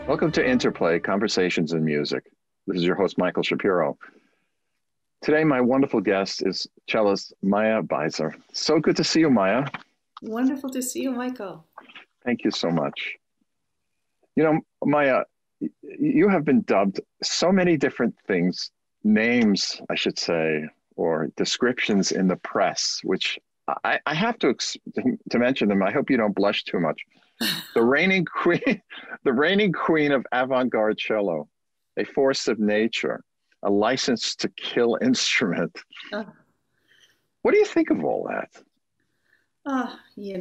Welcome to Interplay, Conversations in Music. This is your host, Michael Shapiro. Today, my wonderful guest is cellist Maya Beiser. So good to see you, Maya. Wonderful to see you, Michael. Thank you so much. You know, Maya, you have been dubbed so many different things, names, I should say, or descriptions in the press, which I have to mention them. I hope you don't blush too much. The reigning queen, the reigning queen of avant-garde cello, a force of nature, a license to kill instrument. Oh, What do you think of all that? you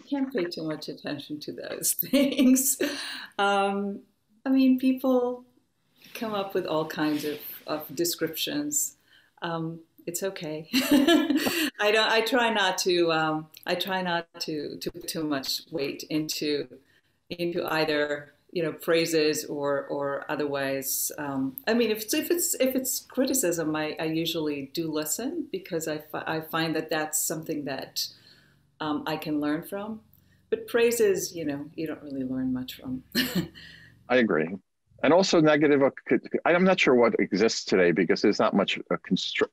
can't pay too much attention to those things. Um, I mean, people come up with all kinds of descriptions. It's okay. I try not to. I try not to put too much weight into either phrases or otherwise. I mean, if it's criticism, I usually do listen because I find that that's something that I can learn from. But praises, you don't really learn much from. I agree. And also negative, I'm not sure what exists today because there's not much,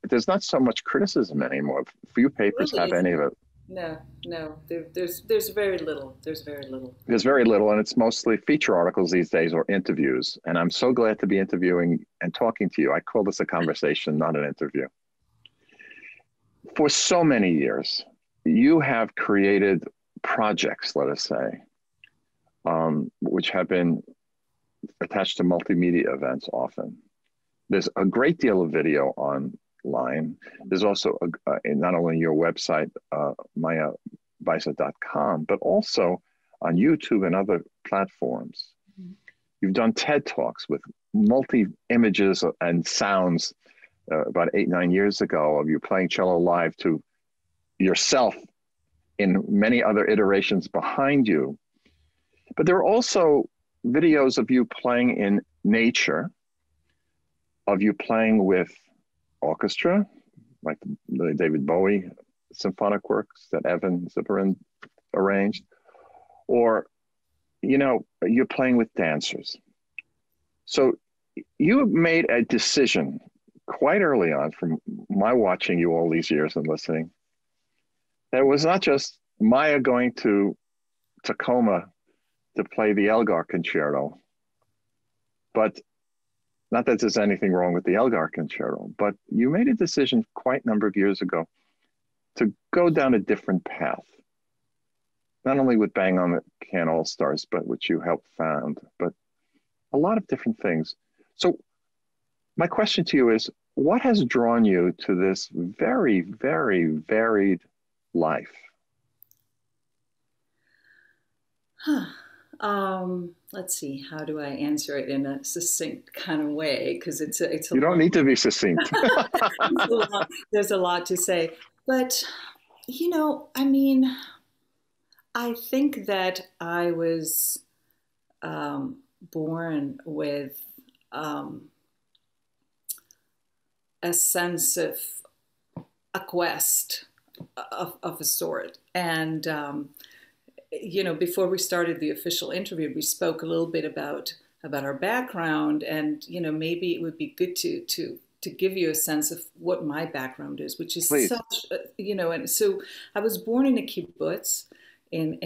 there's not so much criticism anymore. Few papers Really have any of isn't. it. No, no. There's very little. There's very little. There's very little, and it's mostly feature articles these days or interviews. And I'm so glad to be interviewing and talking to you. I call this a conversation, not an interview. For so many years, you have created projects, let us say, which have been attached to multimedia events often. There's a great deal of video online. There's also, not only your website, mayabeiser.com, but also on YouTube and other platforms. Mhm. You've done TED Talks with multi-images and sounds about 8-9 years ago of you playing cello live to yourself in many other iterations behind you. But there are also videos of you playing in nature, of you playing with orchestra, like the David Bowie symphonic works that Evan Ziperin arranged, or, you're playing with dancers. So you made a decision quite early on from my watching you all these years and listening, that it was not just Maya going to Tacoma to play the Elgar Concerto, but not that there's anything wrong with the Elgar Concerto, but you made a decision quite a number of years ago to go down a different path, not only with Bang on the Can All Stars, but which you helped found, but a lot of different things. So my question to you is, what has drawn you to this very, very varied life? Huh. Let's see. How do I answer it in a succinct kind of way? Because it's a You don't long, need to be succinct. there's a lot to say. But I mean, I think that I was born with a sense of a quest of a sort, and before we started the official interview, we spoke a little bit about our background, and maybe it would be good to give you a sense of what my background is, which is Please. such, and so I was born in a kibbutz in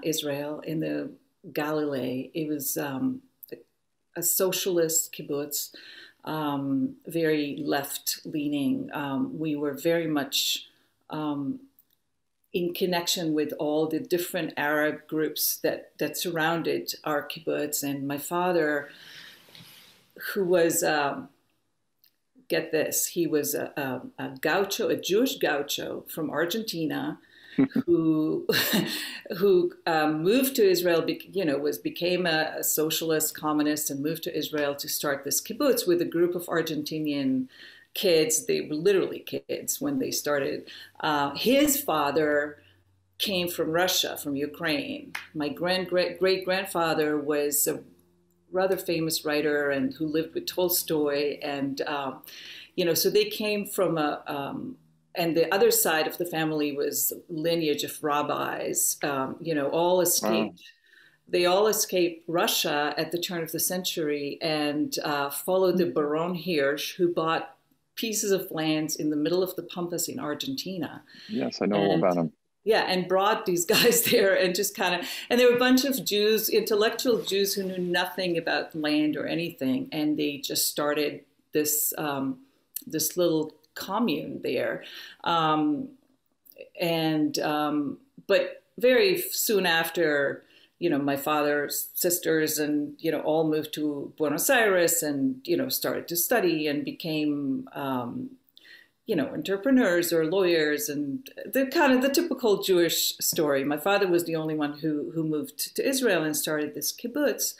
Israel, in the Galilee. It was a socialist kibbutz, very left-leaning. We were very much in connection with all the different Arab groups that surrounded our kibbutz. And my father, who was, get this, he was a gaucho, a Jewish gaucho from Argentina, who moved to Israel, became a socialist communist and moved to Israel to start this kibbutz with a group of Argentinian kids. They were literally kids when they started. His father came from Russia, from Ukraine. My great-grandfather was a rather famous writer and who lived with Tolstoy. And, so they came from and the other side of the family was lineage of rabbis, all Wow. escaped they all escaped Russia at the turn of the century and followed the Baron Hirsch, who bought pieces of lands in the middle of the Pampas in Argentina. Yes, I know all And about them. yeah, and brought these guys there and just kind of, and there were a bunch of Jews, intellectual Jews who knew nothing about land or anything, and they just started this this little commune there, and but very soon after, you know, my father's sisters and, you know, all moved to Buenos Aires and, you know, started to study and became, you know, entrepreneurs or lawyers, and the kind of the typical Jewish story. My father was the only one who moved to Israel and started this kibbutz.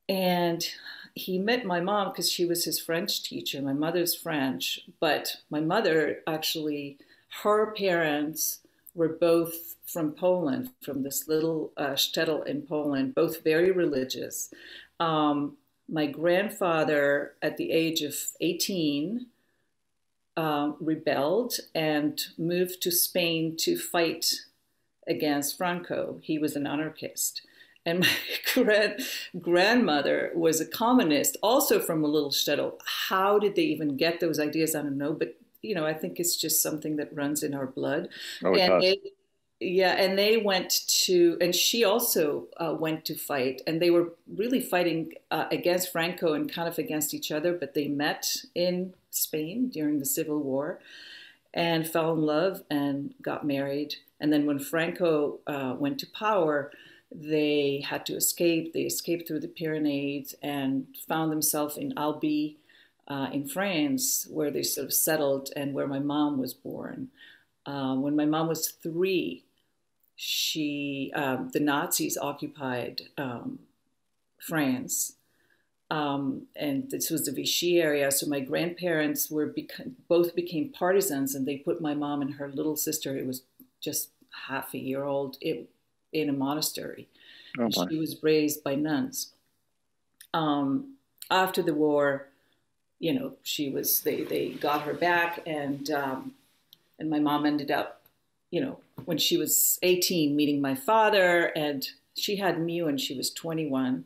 And he met my mom because she was his French teacher. My mother's French, but my mother actually, her parents were both from Poland, from this little shtetl in Poland, both very religious. My grandfather, at the age of 18, rebelled and moved to Spain to fight against Franco. He was an anarchist. And my grandmother was a communist, also from a little shtetl. How did they even get those ideas? I don't know. But, you know, I think it's just something that runs in our blood. Oh, it And does. yeah, and they went to, and she also went to fight. And they were really fighting against Franco and kind of against each other. But they met in Spain during the Civil War and fell in love and got married. And then when Franco went to power, they had to escape. They escaped through the Pyrenees and found themselves in Albi in France, where they sort of settled and where my mom was born. When my mom was 3, the Nazis occupied France. And this was the Vichy area. So my grandparents both became partisans, and they put my mom and her little sister, it was just half a year old, in a monastery. Oh, And my. she was raised by nuns. After the war, you know, they got her back, and my mom ended up, you know, when she was 18, meeting my father, and she had me when she was 21.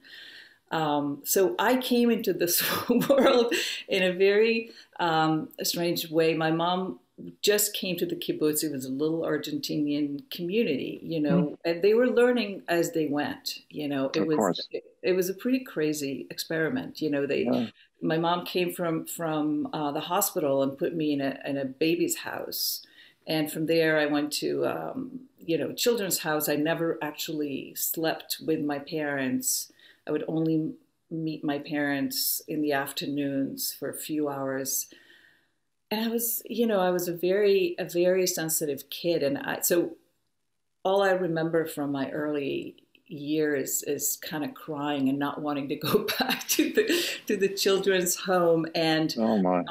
So I came into this world in a very strange way. My mom just came to the kibbutz. It was a little Argentinian community, you know, and they were learning as they went. You know, Of course. it was a pretty crazy experiment. You know, Yeah. my mom came from the hospital and put me in a baby's house, and from there I went to you know, children's house. I never actually slept with my parents. I would only meet my parents in the afternoons for a few hours. And I was, you know, I was a very sensitive kid. And so all I remember from my early years is kind of crying and not wanting to go back to the children's home. And Oh, my.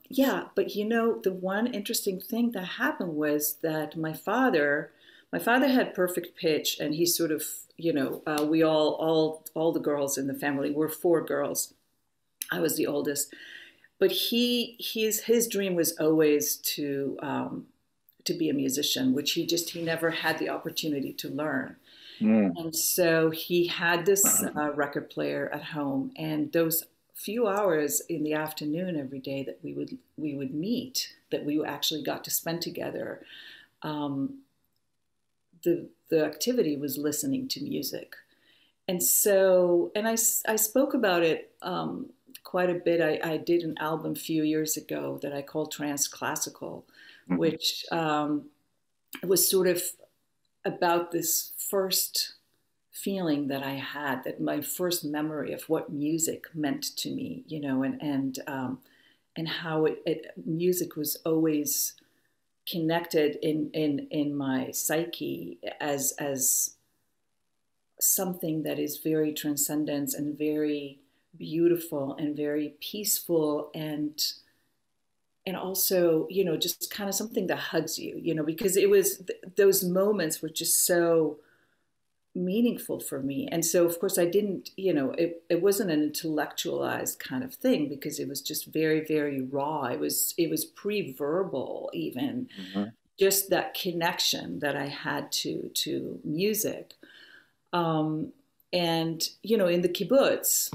yeah, but you know, the one interesting thing that happened was that my father had perfect pitch, and he sort of, you know, we all the girls in the family were 4 girls. I was the oldest, but his dream was always to be a musician, which he never had the opportunity to learn. And so he had this record player at home, and those few hours in the afternoon every day that we would meet, that we actually got to spend together, the activity was listening to music. And so, and I spoke about it quite a bit. I did an album a few years ago that I called Trans Classical, which was sort of about this first feeling that I had, that my first memory of what music meant to me, you know, and how music was always connected in my psyche as something that is very transcendent and very beautiful and very peaceful, and also, you know, just kind of something that hugs you, you know, because it was those moments were just so meaningful for me. And so of course I didn't, you know, it wasn't an intellectualized kind of thing, because it was just very raw. It was pre-verbal even, just that connection that I had to music. Um, and, you know, in the kibbutz,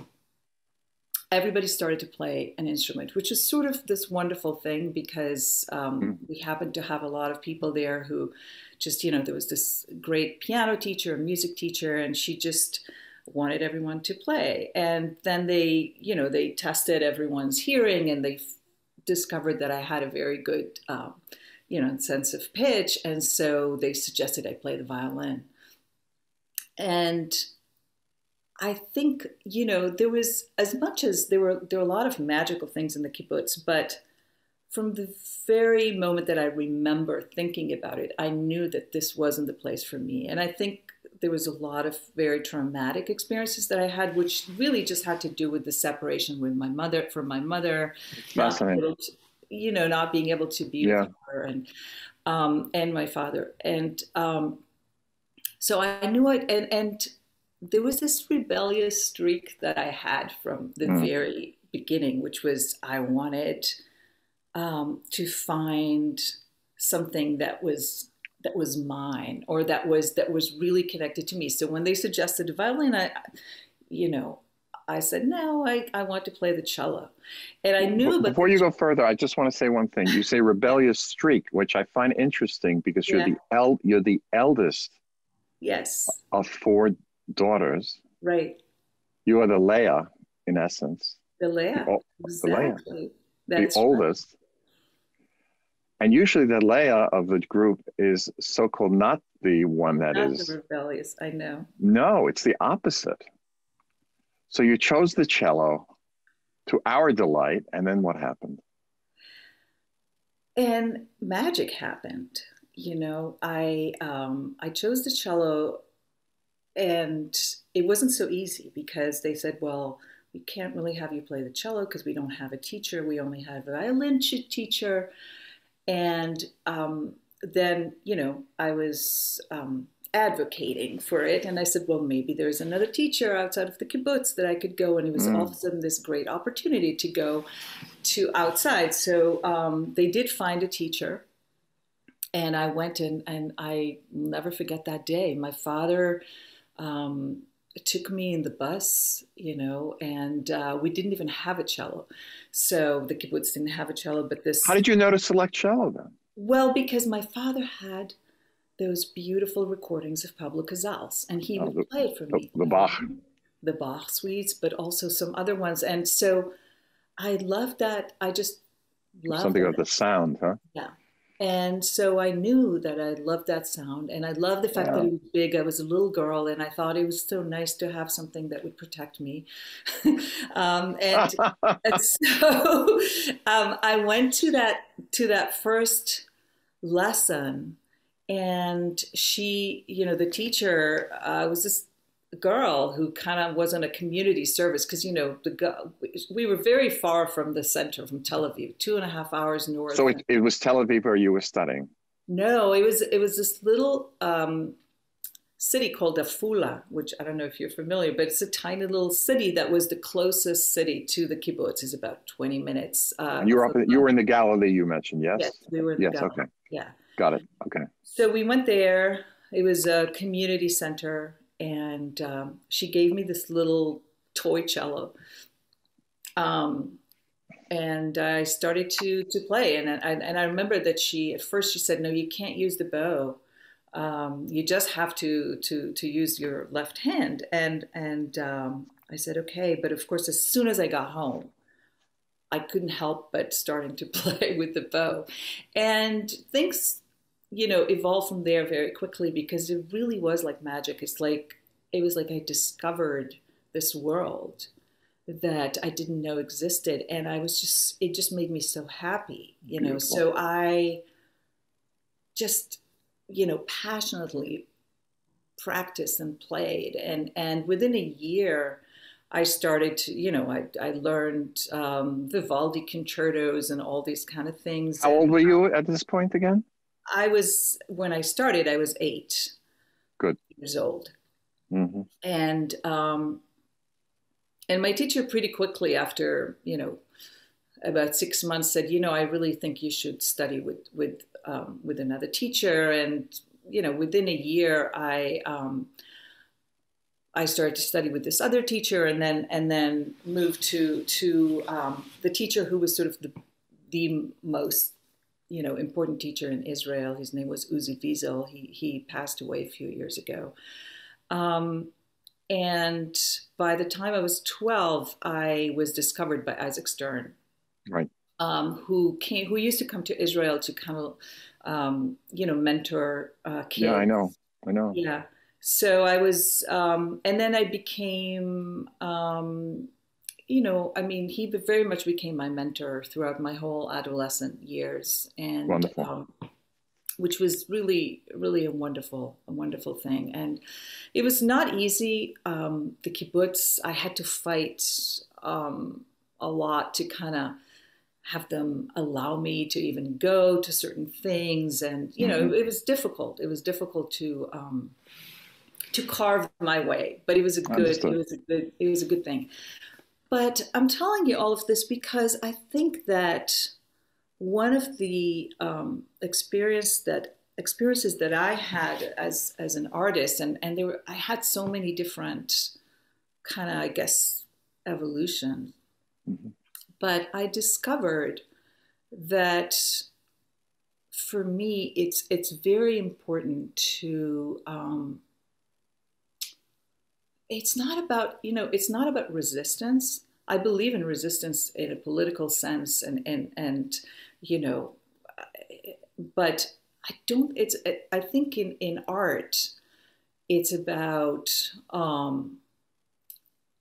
everybody started to play an instrument, which is sort of this wonderful thing because we happened to have a lot of people there who just, you know, there was this great piano teacher, a music teacher, and she just wanted everyone to play. And then they, you know, they tested everyone's hearing and they discovered that I had a very good, you know, sense of pitch. And so they suggested I play the violin. And I think, you know, there was, as much as there were a lot of magical things in the kibbutz, but from the very moment that I remember thinking about it, I knew that this wasn't the place for me. And I think there was a lot of very traumatic experiences that I had, which really just had to do with the separation with my mother, from my mother, not being able to, you know, not being able to be with her and my father. And so I knew it, and there was this rebellious streak that I had from the very beginning, which was I wanted to find something that was mine, or that was really connected to me. So when they suggested a violin, you know, I said no, I want to play the cello, and I knew. Before you go further, I just want to say one thing. You say rebellious streak, which I find interesting because you're the eldest. Yes. Of four daughters. Right. You are the Leah, in essence. The Leah. Exactly. The oldest. And usually the Leah of the group is so-called not the one that is. Not the rebellious, I know. No, it's the opposite. So you chose the cello to our delight, and then what happened? And magic happened. You know, I chose the cello, and it wasn't so easy because they said, well, we can't really have you play the cello because we don't have a teacher. We only have a violin teacher. And then, you know, I was advocating for it. And I said, well, maybe there's another teacher outside of the kibbutz that I could go. And it was all of a sudden this great opportunity to go to outside. So they did find a teacher. And I went in, and I never forget that day. My father took me in the bus, you know, and we didn't even have a cello. So the kibbutz didn't have a cello, but this... How did you know to select cello then? Well, because my father had those beautiful recordings of Pablo Casals, and he would play it for me. The Bach. The Bach suites, but also some other ones. And so I loved that. I just loved something about the sound, huh? Yeah. And so I knew that I loved that sound, and I loved the fact that it was big. I was a little girl, and I thought it was so nice to have something that would protect me. and so I went to that first lesson, and she, you know, the teacher was this girl who kind of was on a community service because, you know, we were very far from the center, from Tel Aviv, 2.5 hours north. So it was Tel Aviv where you were studying? No, it was this little city called Afula, which I don't know if you're familiar, but it's a tiny little city that was the closest city to the kibbutz. It's about 20 minutes. You were in the Galilee, you mentioned, yes? Yes, we were in the Galilee. Okay. Yeah. Got it. Okay. So we went there. It was a community center. And she gave me this little toy cello, and I started to play. And I remember that at first she said, "No, you can't use the bow. You just have to use your left hand." And I said, "Okay." But of course, as soon as I got home, I couldn't help but starting to play with the bow, and things, you know, evolved from there very quickly because it really was like magic. It was like I discovered this world that I didn't know existed. And it just made me so happy, you know. Beautiful. So I just, you know, passionately practiced and played. And within a year, I started to, you know, I learned Vivaldi concertos and all these kind of things. How old were you at this point again? When I started, I was 8 years old. Mm-hmm. And my teacher pretty quickly after, you know, about 6 months said, you know, I really think you should study with another teacher. And, you know, within a year, I started to study with this other teacher, and then moved to the teacher who was sort of the most, you know, important teacher in Israel. His name was Uzi Wiesel. He passed away a few years ago. And by the time I was 12, I was discovered by Isaac Stern, Right. who used to come to Israel to kind of, you know, mentor Yeah, I kids. know. I know. Yeah. So I was, and then I became, you know, I mean, he very much became my mentor throughout my whole adolescent years, and Wonderful. which was really, really a wonderful thing. And it was not easy. The kibbutz, I had to fight a lot to kind of have them allow me to even go to certain things, and you know, Hmm. it was difficult. It was difficult to carve my way, but Understood. it was a good thing. But I'm telling you all of this because I think that one of the experiences that I had as an artist, and I had so many different kind of, I guess, evolutions, Hmm. but I discovered that for me it's very important to it's not about, you know, it's not about resistance. I believe in resistance in a political sense, and you know, but I don't. I think in art, it's about um,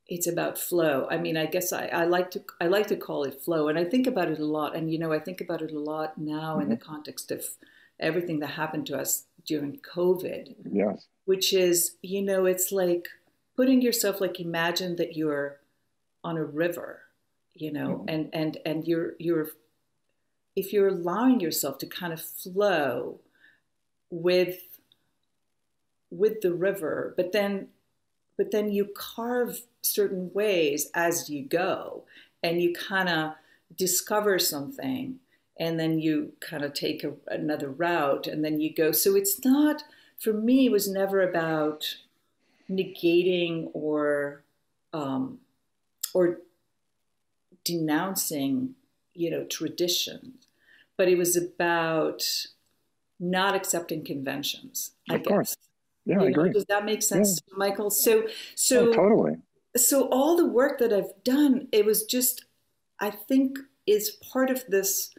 it's about flow. I mean, I guess I like to call it flow, and I think about it a lot. And you know, I think about it a lot now in the Hmm. context of everything that happened to us during COVID, Yes. which is, you know, it's like putting yourself, like, imagine that you're on a river, you know, Hmm. and you're if you're allowing yourself to kind of flow with the river, but then you carve certain ways as you go, and you kind of discover something, and then you kind of take another route, and then you go. So it's not, for me, it was never about negating um, or denouncing, you know, tradition, but it was about not accepting conventions, I Of course. guess. Yeah, I You know, agree. does that make Yeah. sense to you, Michael? So, Oh, so, totally. so all the work that I've done, it was just, I think, is part of this,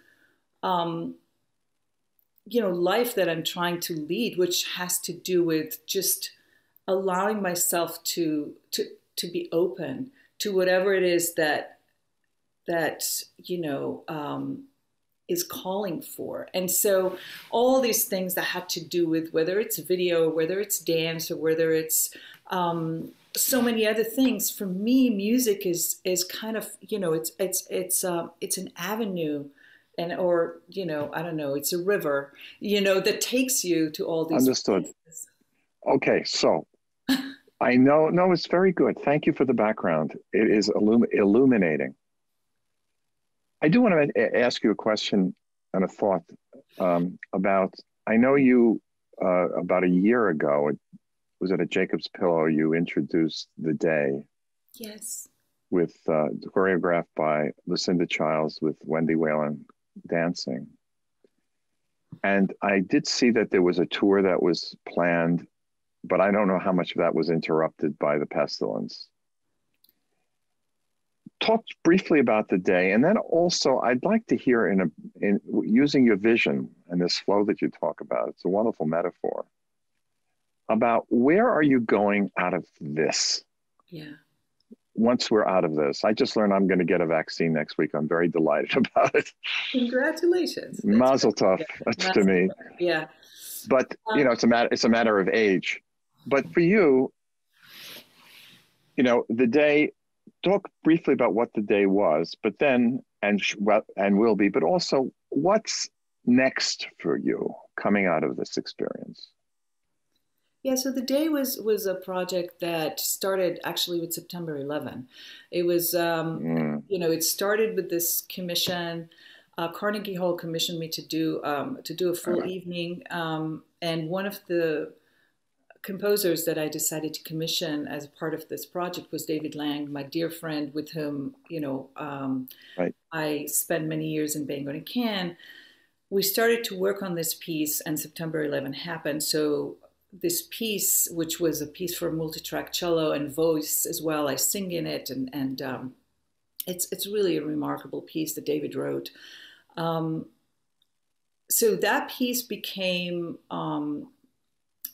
um, you know, life that I'm trying to lead, which has to do with just allowing myself to be open to whatever it is that you know, is calling for. And so all these things that have to do with whether it's video, whether it's dance, or whether it's so many other things. For me, music is kind of, you know, it's an avenue, and, or, you know, I don't know, it's a river, you know, that takes you to all these Understood. places. Okay, so I know, no, it's very good. Thank you for the background. It is illuminating. I do want to ask you a question and a thought about. I know you about a year ago. It was at a Jacob's Pillow. You introduced the day Yes. with choreographed by Lucinda Childs with Wendy Whalen dancing. And I did see that there was a tour that was planned, but I don't know how much of that was interrupted by the pestilence. Talk briefly about the day, and then also I'd like to hear in using your vision and this flow that you talk about. It's a wonderful metaphor about where are you going out of this. Yeah. Once we're out of this, I just learned I'm going to get a vaccine next week. I'm very delighted about it. Congratulations. That's Mazel great. tov Yeah. to Massive. me. Yeah. But you know, Um, it's a matter of age. But for you, you know, the day. Talk briefly about what the day was, but then and will be, but also what's next for you coming out of this experience. Yeah, so the day was a project that started actually with September 11. It was, Mm, you know, it started with this commission. Carnegie Hall commissioned me to do a full uh, evening, and one of the composers that I decided to commission as part of this project was David Lang, my dear friend, with whom Right. I spent many years in Bangor and Cannes. We started to work on this piece, and September 11 happened. So this piece, which was a piece for multi-track cello and voice as well, I sing in it, and it's really a remarkable piece that David wrote. So that piece became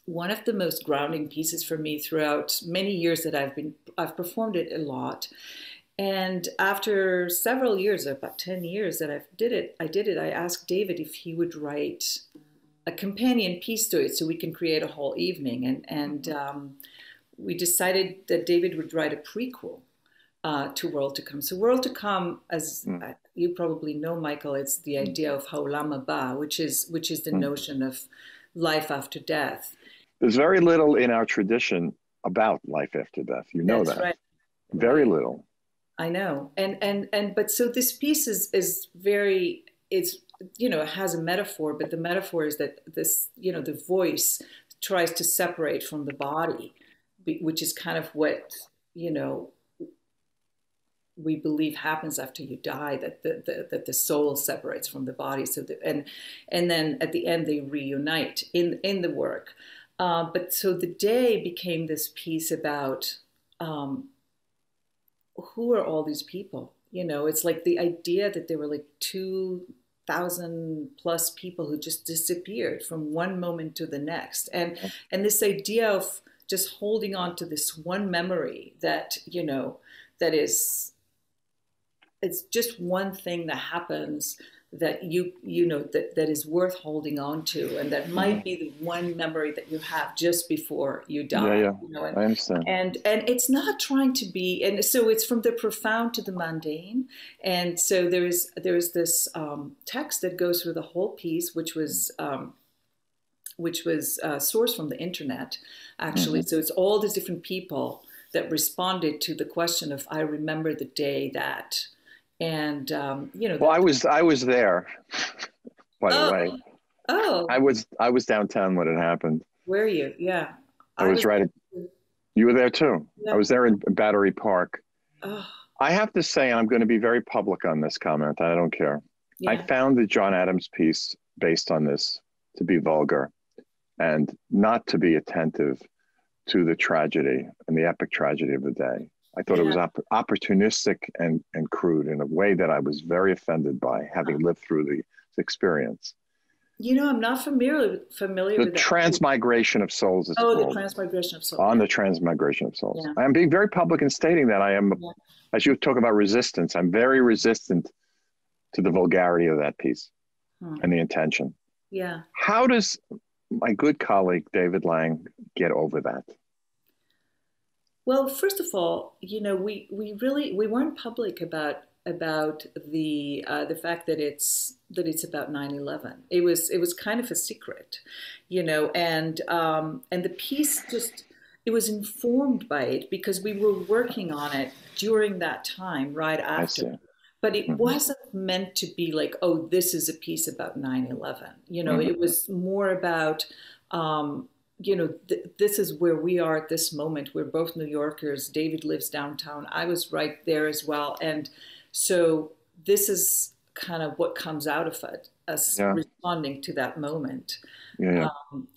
one of the most grounding pieces for me throughout many years that I've performed it a lot. And after several years, about 10 years that I did it, I asked David if he would write a companion piece to it so we can create a whole evening. And we decided that David would write a prequel to World to Come. So World to Come, as you probably know, Michael, it's the idea of Haolam Haba, which is the notion of life after death. There's very little in our tradition about life after death. You know That's that. right. Very little. I know. But so this piece is very, it's, it has a metaphor, but the metaphor is that this, the voice tries to separate from the body, which is kind of what, we believe happens after you die, that the soul separates from the body. So and then at the end they reunite in the work. But so the day became this piece about who are all these people? It's like the idea that there were like 2,000 plus people who just disappeared from one moment to the next, and this idea of just holding on to this one memory that that is. It's just one thing that happens that that is worth holding on to, and that might be the one memory that you have just before you die. Yeah, I understand. And it's not trying to be, and so it's from the profound to the mundane. And so there is this text that goes through the whole piece, which was sourced from the internet, actually. So it's all these different people that responded to the question of "I remember the day that." And well, I was there, by the way. Oh, I was downtown when it happened. Were you? Yeah, I was right. You were there too. Yeah. I was there in Battery Park. Oh. I have to say, I'm going to be very public on this comment. I don't care. Yeah. I found the John Adams piece based on this to be vulgar and not to be attentive to the tragedy and the epic tragedy of the day. I thought it was opportunistic and crude in a way that I was very offended by, having lived through the experience. I'm not familiar with the transmigration of souls. It's called. The transmigration of souls. On the transmigration of souls. Yeah. I am being very public in stating that I am, as you talk about resistance, I'm very resistant to the vulgarity of that piece and the intention. Yeah. How does my good colleague David Lang get over that? Well, first of all, we weren't public about the fact that it's about 9/11. It was kind of a secret, and the piece it was informed by it because we were working on it during that time, right after. But it wasn't meant to be like, oh, this is a piece about 9/11. It was more about this is where we are at this moment. We're both New Yorkers. David lives downtown. I was right there as well. And so this is kind of what comes out of it, us responding to that moment. Yeah.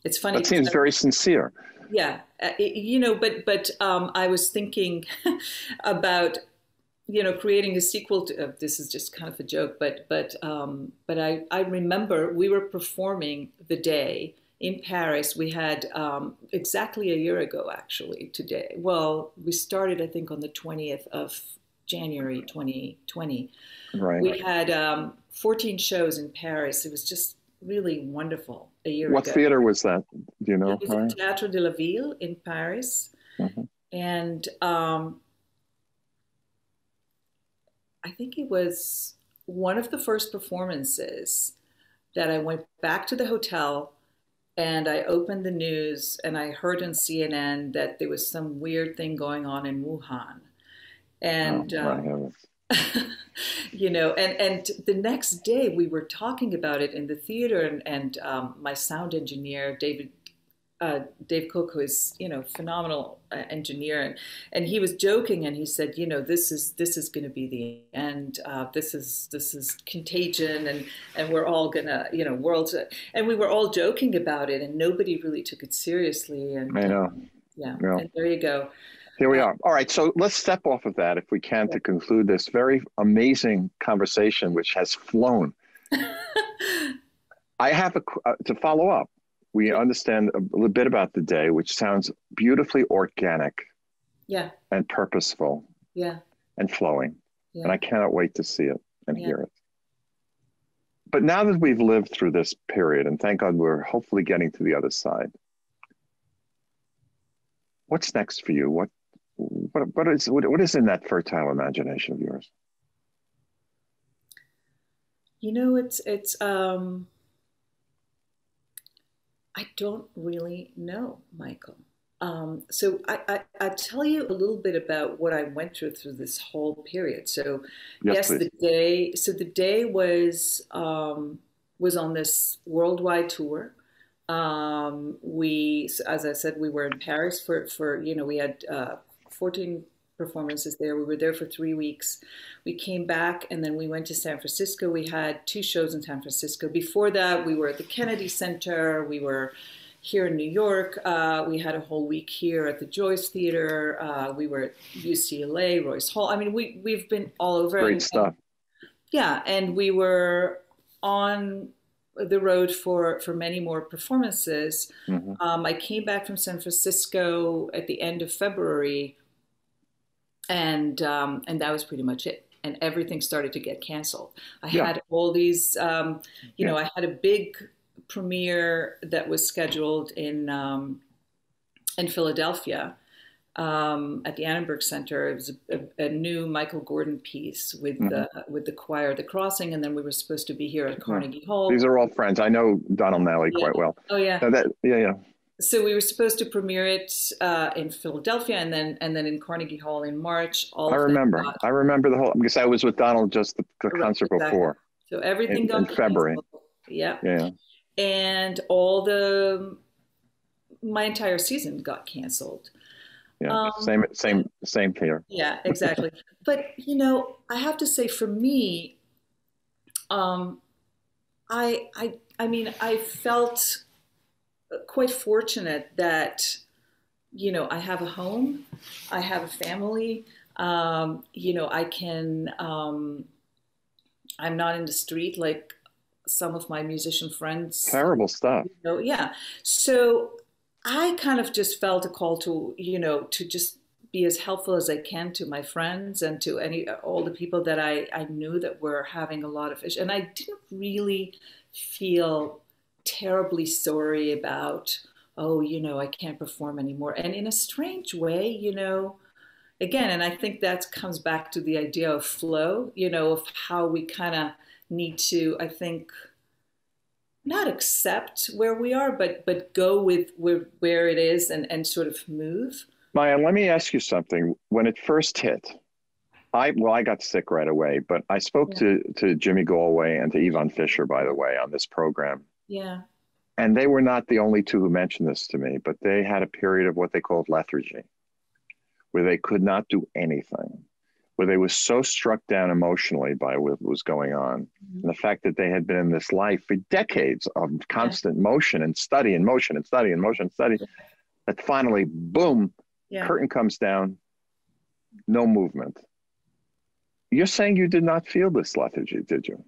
It's funny. That seems very sincere. Yeah. But I was thinking about, creating a sequel to, this is just kind of a joke, but I remember we were performing the day in Paris. We had exactly a year ago, actually, today. Well, we started, I think, on the 20th of January, 2020. Right. We had 14 shows in Paris. It was just really wonderful a year ago. What theater was that? Do you know? It was the Théâtre de la Ville in Paris. And I think it was one of the first performances that I went back to the hotel and I opened the news and I heard on CNN that there was some weird thing going on in Wuhan. And, and the next day we were talking about it in the theater, and my sound engineer, David Dave Cook, who is, phenomenal engineer, and he was joking, and he said, this is going to be the end. This is contagion, and we're all gonna, worlds. And we were all joking about it, and nobody really took it seriously. And I know. yeah, Yeah. and there you go. Here we are. All right, so let's step off of that, if we can, to conclude this very amazing conversation, which has flown. I have to follow up. We understand a little bit about the day, which sounds beautifully organic, and purposeful, and flowing. And I cannot wait to see it and hear it. But now that we've lived through this period, and thank God we're hopefully getting to the other side, what's next for you? What is in that fertile imagination of yours? It's I don't really know, Michael. So I tell you a little bit about what I went through this whole period. So yes, the day was on this worldwide tour. As I said, we were in Paris for we had 14 performances there. We were there for 3 weeks. We came back, and then we went to San Francisco. We had 2 shows in San Francisco. Before that, we were at the Kennedy Center. We were here in New York. We had a whole week here at the Joyce Theater. We were at UCLA, Royce Hall. I mean, we've been all over. Great stuff. And we were on the road for many more performances. Mm-hmm. I came back from San Francisco at the end of February, and that was pretty much it. And everything started to get canceled. I had all these, I had a big premiere that was scheduled in Philadelphia at the Annenberg Center. It was a new Michael Gordon piece with the choir, The Crossing, and then we were supposed to be here at Carnegie Hall. These are all friends. I know Donald Nally quite well. Oh yeah. So So we were supposed to premiere it in Philadelphia, and then in Carnegie Hall in March. I remember the whole, because I was with Donald just the concert before. So everything got in February. Yeah. And my entire season got canceled. Yeah, same here. Yeah, exactly. But I have to say, for me, I felt quite fortunate that I have a home, I have a family. I can. I'm not in the street like some of my musician friends. Terrible stuff. Yeah. So I kind of just felt a call to, to just be as helpful as I can to my friends and to all the people that I knew that were having a lot of issues. And I didn't really feel terribly sorry about, I can't perform anymore. And in a strange way, again, and I think that comes back to the idea of flow, of how we kind of need to, I think, not accept where we are, but go with where it is and sort of move. Maya, let me ask you something. When it first hit, I got sick right away, but I spoke to Jimmy Galway and to Yvonne Fisher, by the way, on this program. Yeah. And they were not the only two who mentioned this to me, but they had a period of what they called lethargy, where they could not do anything, where they were so struck down emotionally by what was going on. Mm-hmm. And the fact that they had been in this life for decades of constant motion and study and motion and study and motion and study, that finally, boom, curtain comes down, no movement. You're saying you did not feel this lethargy, did you?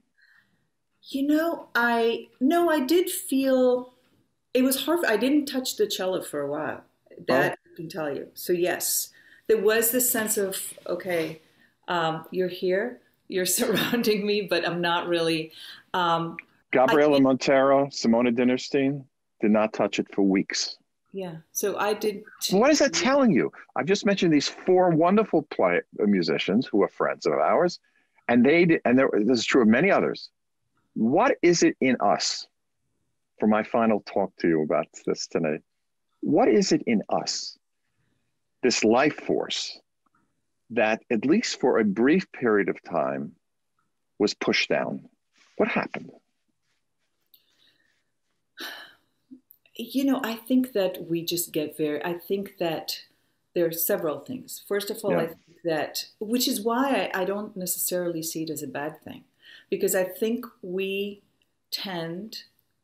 I did feel it was hard. I didn't touch the cello for a while. That I can tell you. So yes, there was this sense of, okay, you're here, you're surrounding me, but I'm not really. Gabriela Montero, Simona Dinnerstein did not touch it for weeks. Yeah, so I did. What is that telling you? I've just mentioned these 4 wonderful musicians who are friends of ours, and this is true of many others. What is it in us? For my final talk to you about this tonight, what is it in us, this life force, that at least for a brief period of time was pushed down? What happened? I think that we just get I think that there are several things. First of all, Yeah, I think that, which is why I don't necessarily see it as a bad thing, because I think we tend,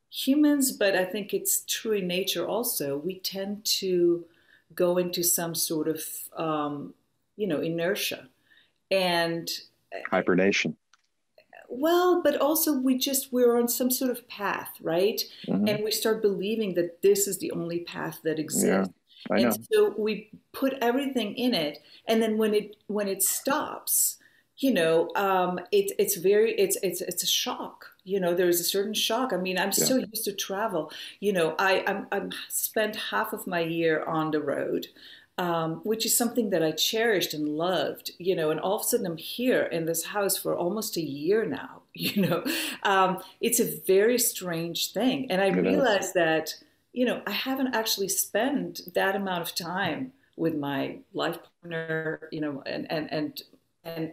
humans, but I think it's true in nature also, we tend to go into some sort of, inertia. And hibernation. well, but also we're on some sort of path, right? Hmm. And we start believing that this is the only path that Yeah, exists. I And know. so we put everything in it, and then when it stops, it's a shock. There's a certain shock. I mean, I'm Yeah, so used to travel. I'm spent half of my year on the road, which is something that I cherished and loved, and all of a sudden I'm here in this house for almost a year now, it's a very strange thing. And I it is. realized that, I haven't actually spent that amount of time with my life partner,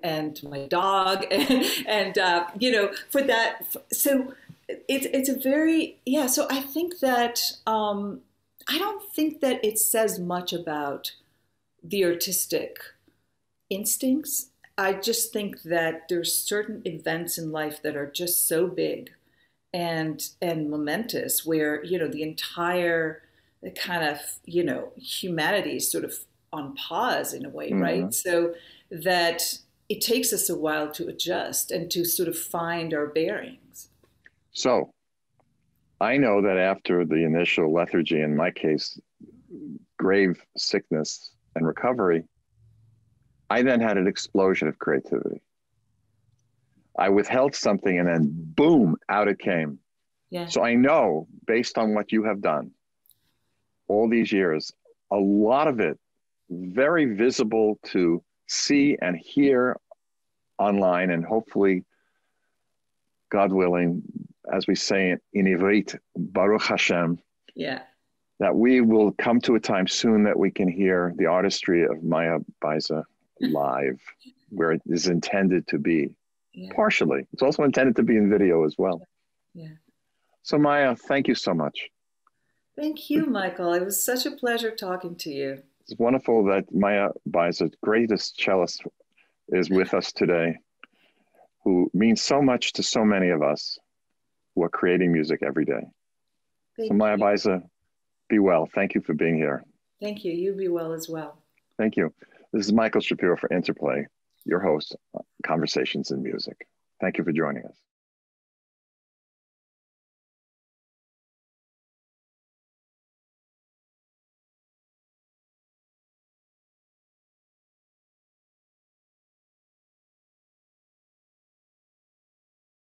and my dog, for that. So it's a very, yeah. So I think that, I don't think that it says much about the artistic instincts. I just think that there's certain events in life that are just so big and momentous, where the entire kind of humanity is sort of on pause in a way, right? Hmm. So that it takes us a while to adjust and to sort of find our bearings. So I know that after the initial lethargy, in my case, grave sickness and recovery, I then had an explosion of creativity. I withheld something and then boom, out it came. Yeah. So I know, based on what you have done all these years, a lot of it very visible to see and hear online, and hopefully, God willing, as we say in Ivrit, Baruch Hashem, Yeah. that we will come to a time soon that we can hear the artistry of Maya Beiser live, where it is intended to be. Yeah. Partially, it's also intended to be in video as well. Yeah. So Maya, thank you so much. Thank you, Michael. It was such a pleasure talking to you. It's wonderful that Maya Beiser, greatest cellist, is with us today, who means so much to so many of us who are creating music every day. So Thank Maya you. Beiser, be well. Thank you for being here. Thank you. You be well as well. Thank you. This is Michael Shapiro for Interplay, your host, Conversations in Music. Thank you for joining us.